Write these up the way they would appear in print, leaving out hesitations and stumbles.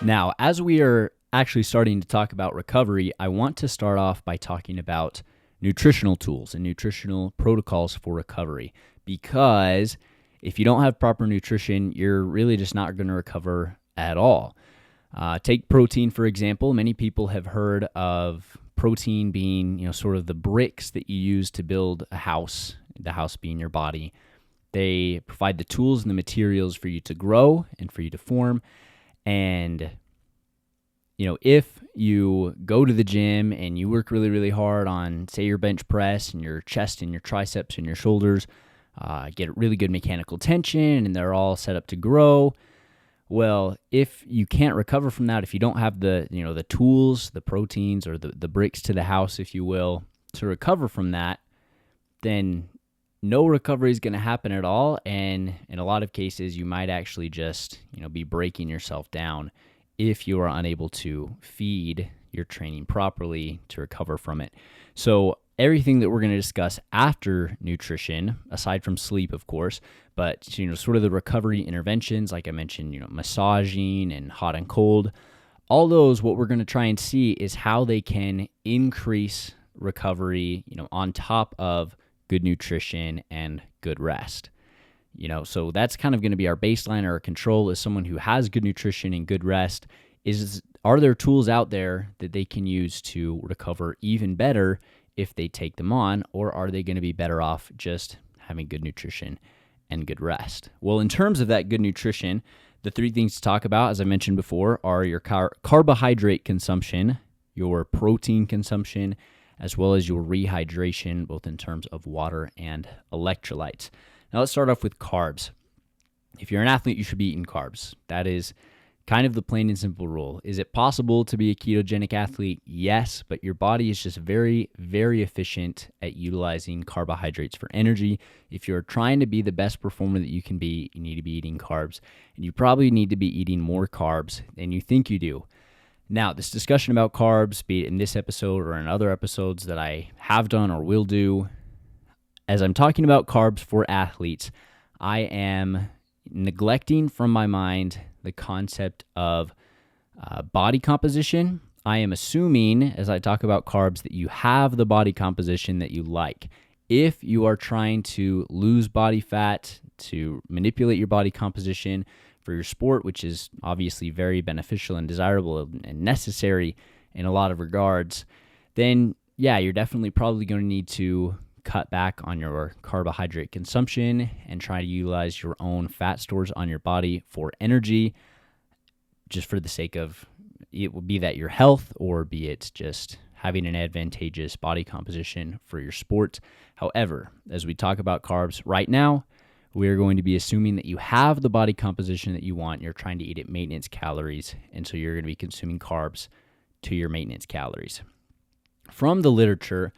Now, as we are actually starting to talk about recovery, I want to start off by talking about nutritional tools and nutritional protocols for recovery, because if you don't have proper nutrition, you're really just not going to recover at all. Take protein, for example. Many people have heard of protein being, sort of the bricks that you use to build a house, the house being your body. They provide the tools and the materials for you to grow and for you to form. And, if you go to the gym and you work really, really hard on, say, your bench press and your chest and your triceps and your shoulders, get really good mechanical tension and they're all set up to grow. Well, if you can't recover from that, if you don't have the tools, the proteins, or the bricks to the house, if you will, to recover from that, then no recovery is going to happen at all. And in a lot of cases, you might actually just, be breaking yourself down if you are unable to feed your training properly to recover from it. So everything that we're going to discuss after nutrition, aside from sleep, of course, but sort of the recovery interventions, like I mentioned, massaging and hot and cold, all those, what we're going to try and see is how they can increase recovery, on top of good nutrition and good rest. So that's kind of going to be our baseline or our control as someone who has good nutrition and good rest. Are there tools out there that they can use to recover even better if they take them on, or are they going to be better off just having good nutrition and good rest? Well, in terms of that good nutrition, the three things to talk about, as I mentioned before, are your carbohydrate consumption, your protein consumption, as well as your rehydration, both in terms of water and electrolytes. Now let's start off with carbs. If you're an athlete, you should be eating carbs. That is kind of the plain and simple rule. Is it possible to be a ketogenic athlete? Yes, but your body is just very, very efficient at utilizing carbohydrates for energy. If you're trying to be the best performer that you can be, you need to be eating carbs, and you probably need to be eating more carbs than you think you do. Now, this discussion about carbs, be it in this episode or in other episodes that I have done or will do, as I'm talking about carbs for athletes, I am neglecting from my mind the concept of body composition. I am assuming, as I talk about carbs, that you have the body composition that you like. If you are trying to lose body fat, to manipulate your body composition for your sport, which is obviously very beneficial and desirable and necessary in a lot of regards, then yeah, you're definitely probably going to need to cut back on your carbohydrate consumption and try to utilize your own fat stores on your body for energy, just for the sake of it would be that your health, or be it just having an advantageous body composition for your sport. However, as we talk about carbs right now, we're going to be assuming that you have the body composition that you want. You're trying to eat at maintenance calories, and so you're going to be consuming carbs to your maintenance calories. From the literature,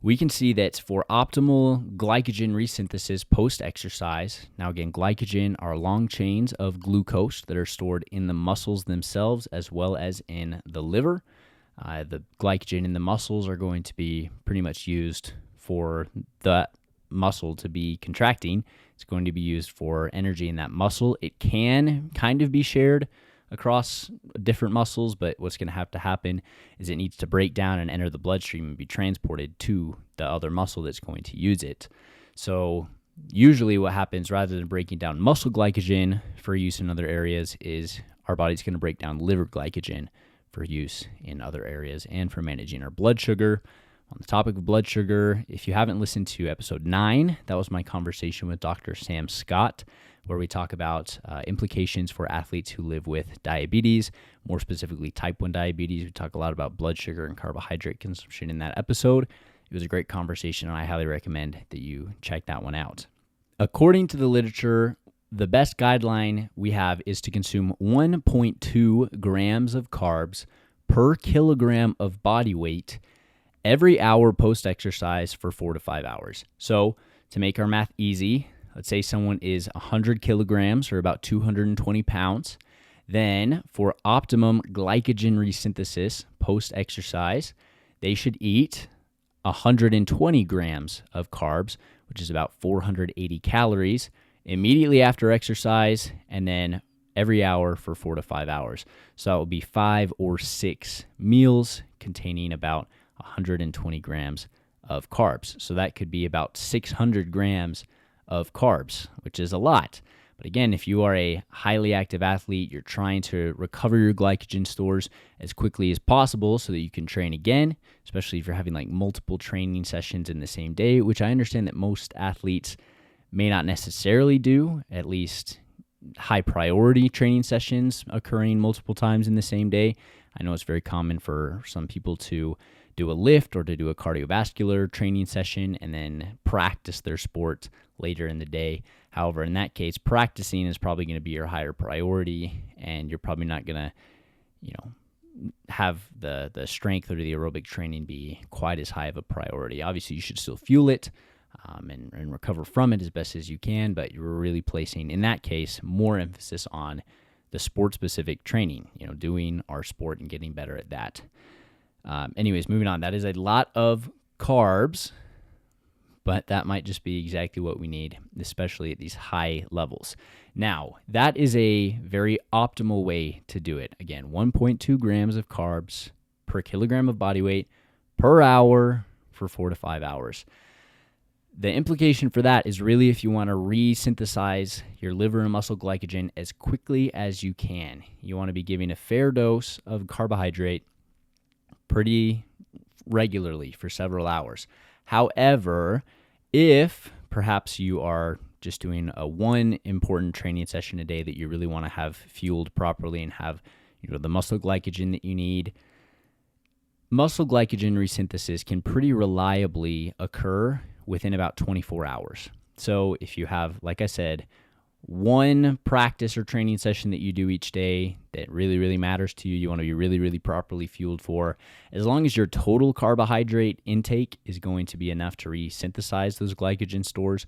we can see that for optimal glycogen resynthesis post-exercise, now again, glycogen are long chains of glucose that are stored in the muscles themselves as well as in the liver. The glycogen in the muscles are going to be pretty much used for the muscle to be contracting. It's going to be used for energy in that muscle. It can kind of be shared across different muscles, but what's going to happen is it needs to break down and enter the bloodstream and be transported to the other muscle that's going to use it. So usually what happens, rather than breaking down muscle glycogen for use in other areas, is our body's going to break down liver glycogen for use in other areas and for managing our blood sugar. On the topic of blood sugar, if you haven't listened to episode 9, that was my conversation with Dr. Sam Scott, where we talk about implications for athletes who live with diabetes, more specifically type 1 diabetes. We talk a lot about blood sugar and carbohydrate consumption in that episode. It was a great conversation, and I highly recommend that you check that one out. According to the literature, the best guideline we have is to consume 1.2 grams of carbs per kilogram of body weight every hour post-exercise for 4 to 5 hours. So to make our math easy, let's say someone is 100 kilograms or about 220 pounds. Then for optimum glycogen resynthesis post-exercise, they should eat 120 grams of carbs, which is about 480 calories, immediately after exercise, and then every hour for 4 to 5 hours. So that would be 5 or 6 meals containing about 120 grams of carbs. So that could be about 600 grams of carbs, which is a lot. But again, if you are a highly active athlete, you're trying to recover your glycogen stores as quickly as possible so that you can train again, especially if you're having like multiple training sessions in the same day, which I understand that most athletes may not necessarily do, at least high priority training sessions occurring multiple times in the same day. I know it's very common for some people to do a lift or to do a cardiovascular training session and then practice their sport later in the day. However, in that case, practicing is probably going to be your higher priority, and you're probably not going to, have the strength or the aerobic training be quite as high of a priority. Obviously, you should still fuel it and recover from it as best as you can, but you're really placing, in that case, more emphasis on the sport-specific training, doing our sport and getting better at that. Anyways, moving on. That is a lot of carbs, but that might just be exactly what we need, especially at these high levels. Now, that is a very optimal way to do it. Again, 1.2 grams of carbs per kilogram of body weight per hour for 4 to 5 hours. The implication for that is really if you want to resynthesize your liver and muscle glycogen as quickly as you can. You want to be giving a fair dose of carbohydrate pretty regularly for several hours. However, if perhaps you are just doing a one important training session a day that you really want to have fueled properly and have the muscle glycogen that you need, muscle glycogen resynthesis can pretty reliably occur within about 24 hours. So if you have, like I said, one practice or training session that you do each day that really, really matters to you, you want to be really, really properly fueled for, as long as your total carbohydrate intake is going to be enough to resynthesize those glycogen stores,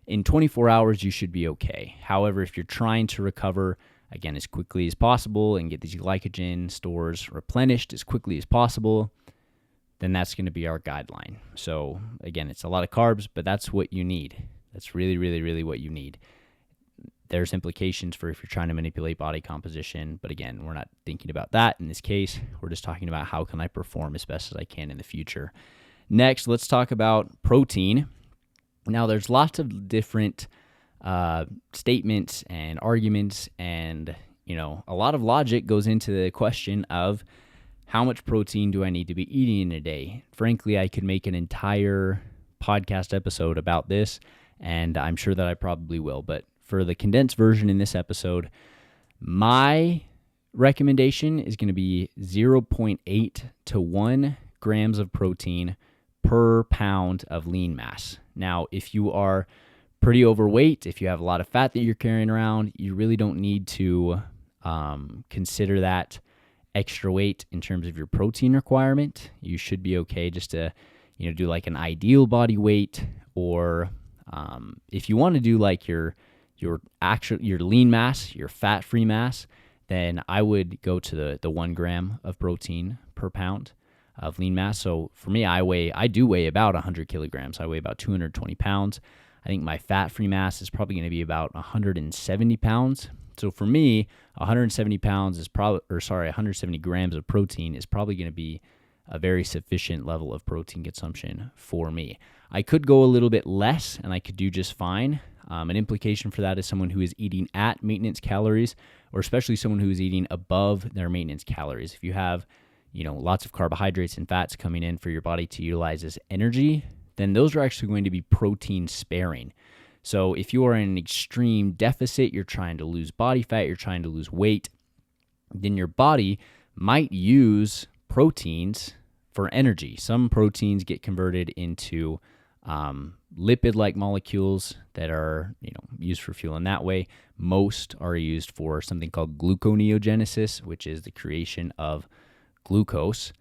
in 24 hours you should be okay. However, if you're trying to recover, again, as quickly as possible and get these glycogen stores replenished as quickly as possible, then that's going to be our guideline. So again, it's a lot of carbs, but that's what you need. That's really, really, really what you need. There's implications for if you're trying to manipulate body composition, but again, we're not thinking about that in this case. We're just talking about how can I perform as best as I can in the future. Next, let's talk about protein. Now, there's lots of different statements and arguments, and a lot of logic goes into the question of how much protein do I need to be eating in a day? Frankly, I could make an entire podcast episode about this, and I'm sure that I probably will. But for the condensed version in this episode, my recommendation is going to be 0.8 to 1 grams of protein per pound of lean mass. Now, if you are pretty overweight, if you have a lot of fat that you're carrying around, you really don't need to consider that extra weight in terms of your protein requirement. You should be okay just to, do like an ideal body weight, or if you want to do like your lean mass, your fat-free mass, then I would go to the 1 gram of protein per pound of lean mass. So for me, I do weigh about 100 kilograms. I weigh about 220 pounds. I think my fat-free mass is probably going to be about 170 pounds. So for me, 170 grams of protein is probably going to be a very sufficient level of protein consumption for me. I could go a little bit less and I could do just fine. An implication for that is someone who is eating at maintenance calories, or especially someone who is eating above their maintenance calories. If you have, lots of carbohydrates and fats coming in for your body to utilize as energy, then those are actually going to be protein sparing. So if you are in an extreme deficit, you're trying to lose body fat, you're trying to lose weight, then your body might use proteins for energy. Some proteins get converted into lipid-like molecules that are, used for fuel in that way. Most are used for something called gluconeogenesis, which is the creation of glucose.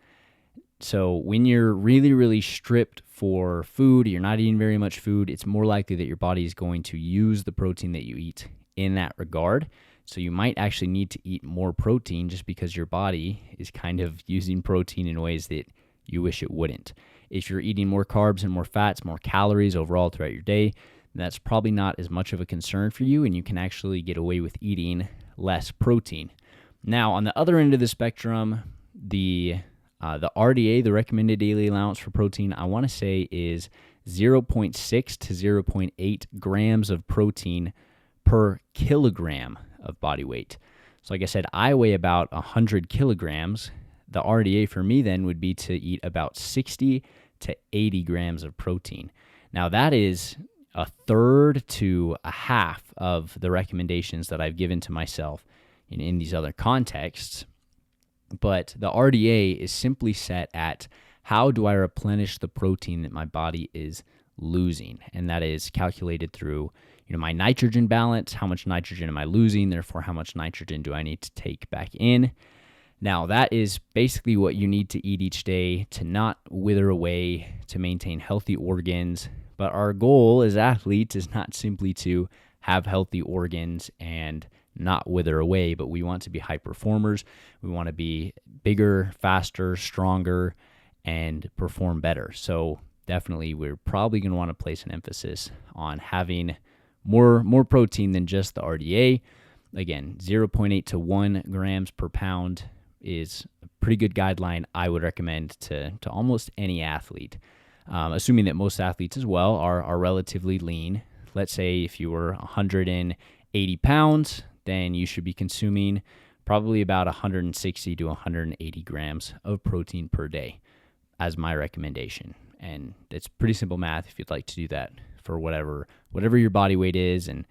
So when you're really, really stripped for food, you're not eating very much food, it's more likely that your body is going to use the protein that you eat in that regard. So you might actually need to eat more protein just because your body is kind of using protein in ways that you wish it wouldn't. If you're eating more carbs and more fats, more calories overall throughout your day, that's probably not as much of a concern for you, and you can actually get away with eating less protein. Now, on the other end of the spectrum, the RDA, the recommended daily allowance for protein, I want to say is 0.6 to 0.8 grams of protein per kilogram of body weight. So like I said, I weigh about 100 kilograms. The RDA for me then would be to eat about 60 to 80 grams of protein. Now that is a third to a half of the recommendations that I've given to myself in these other contexts. But the RDA is simply set at how do I replenish the protein that my body is losing? And that is calculated through my nitrogen balance. How much nitrogen am I losing? Therefore, how much nitrogen do I need to take back in? Now, that is basically what you need to eat each day to not wither away, to maintain healthy organs. But our goal as athletes is not simply to have healthy organs and not wither away, but we want to be high performers. We want to be bigger, faster, stronger, and perform better. So definitely we're probably going to want to place an emphasis on having more protein than just the RDA. Again, 0.8 to 1 grams per pound is a pretty good guideline I would recommend to almost any athlete, assuming that most athletes as well are relatively lean. Let's say if you were 180 pounds, then you should be consuming probably about 160 to 180 grams of protein per day as my recommendation. And it's pretty simple math if you'd like to do that for whatever your body weight is and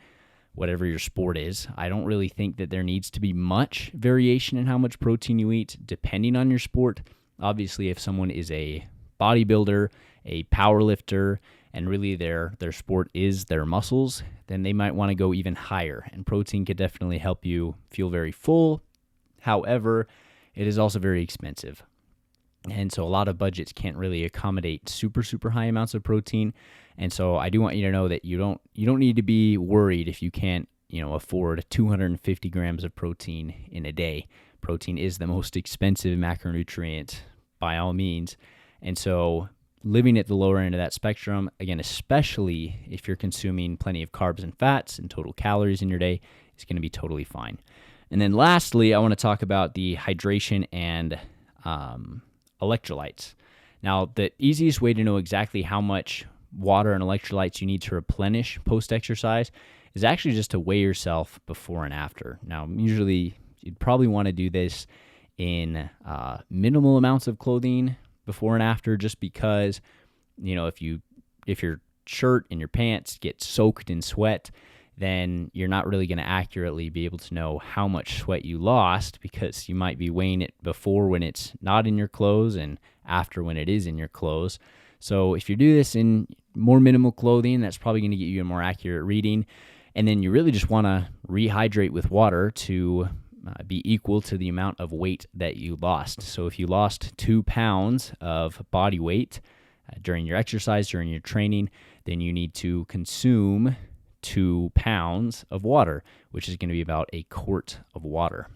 whatever your sport is. I don't really think that there needs to be much variation in how much protein you eat depending on your sport. Obviously, if someone is a bodybuilder, a power lifter, and really their sport is their muscles, then they might want to go even higher. And protein could definitely help you feel very full. However, it is also very expensive. And so a lot of budgets can't really accommodate super, super high amounts of protein. And so I do want you to know that you don't need to be worried if you can't, afford 250 grams of protein in a day. Protein is the most expensive macronutrient by all means. And so living at the lower end of that spectrum, again, especially if you're consuming plenty of carbs and fats and total calories in your day, is going to be totally fine. And then lastly, I want to talk about the hydration and electrolytes. Now, the easiest way to know exactly how much water and electrolytes you need to replenish post-exercise is actually just to weigh yourself before and after. Now, usually you'd probably want to do this in minimal amounts of clothing before and after, just because, if your shirt and your pants get soaked in sweat, then you're not really going to accurately be able to know how much sweat you lost, because you might be weighing it before when it's not in your clothes and after when it is in your clothes. So if you do this in more minimal clothing, that's probably going to get you a more accurate reading. And then you really just want to rehydrate with water to be equal to the amount of weight that you lost. So if you lost 2 pounds of body weight during your exercise, during your training, then you need to consume 2 pounds of water, which is going to be about a quart of water.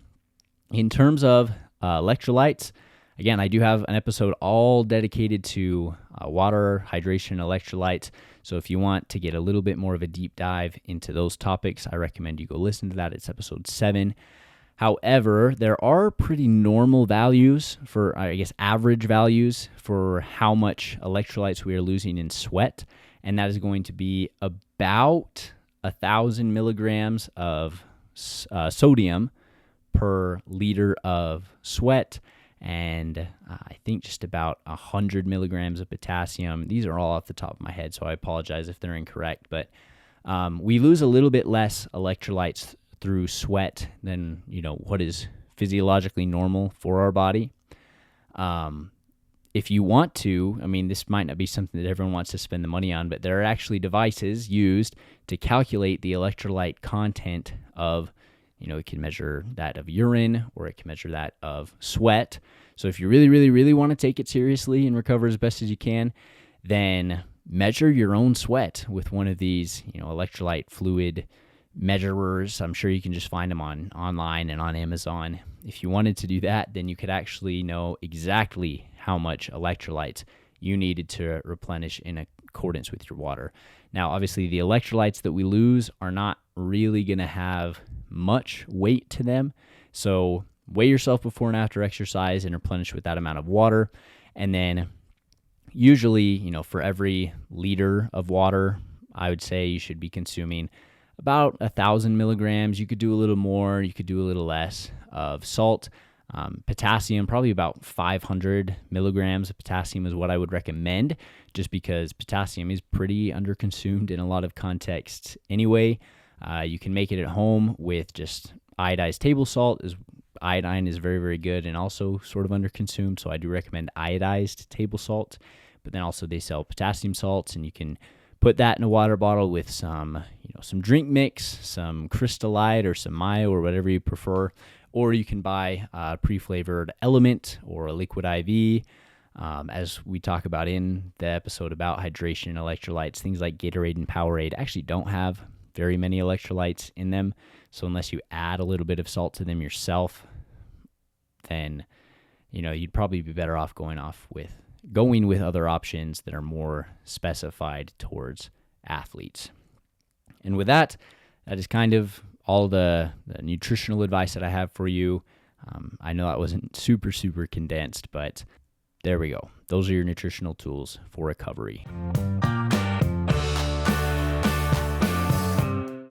In terms of electrolytes, again, I do have an episode all dedicated to water, hydration, electrolytes. So if you want to get a little bit more of a deep dive into those topics, I recommend you go listen to that. It's episode 7. However, there are pretty normal values for, average values for how much electrolytes we are losing in sweat. And that is going to be about 1,000 milligrams of sodium per liter of sweat, and I think just about 100 milligrams of potassium. These are all off the top of my head, so I apologize if they're incorrect. But we lose a little bit less electrolytes through sweat than what is physiologically normal for our body. If you want to, this might not be something that everyone wants to spend the money on, but there are actually devices used to calculate the electrolyte content of, it can measure that of urine, or it can measure that of sweat. So if you really, really, really want to take it seriously and recover as best as you can, then measure your own sweat with one of these, electrolyte fluid measurers. I'm sure you can just find them online and on Amazon. If you wanted to do that, then you could actually know exactly how much electrolytes you needed to replenish in accordance with your water. Now, obviously, the electrolytes that we lose are not really going to have much weight to them. So weigh yourself before and after exercise and replenish with that amount of water. And then usually, for every liter of water, I would say you should be consuming about 1,000 milligrams. You could do a little more, you could do a little less of salt. Potassium, probably about 500 milligrams of potassium is what I would recommend, just because potassium is pretty underconsumed in a lot of contexts anyway. You can make it at home with just iodized table salt. Iodine is very, very good and also sort of underconsumed, so I do recommend iodized table salt. But then also they sell potassium salts, and you can put that in a water bottle with some drink mix, some Crystal Light or some Mayo or whatever you prefer. Or you can buy a pre-flavored Element or a liquid IV. As we talk about in the episode about hydration and electrolytes, things like Gatorade and Powerade actually don't have very many electrolytes in them. So unless you add a little bit of salt to them yourself, then you'd probably be better off going with other options that are more specified towards athletes. And with that is kind of all the nutritional advice that I have for you. I know that wasn't super, super condensed, but there we go. Those are your nutritional tools for recovery.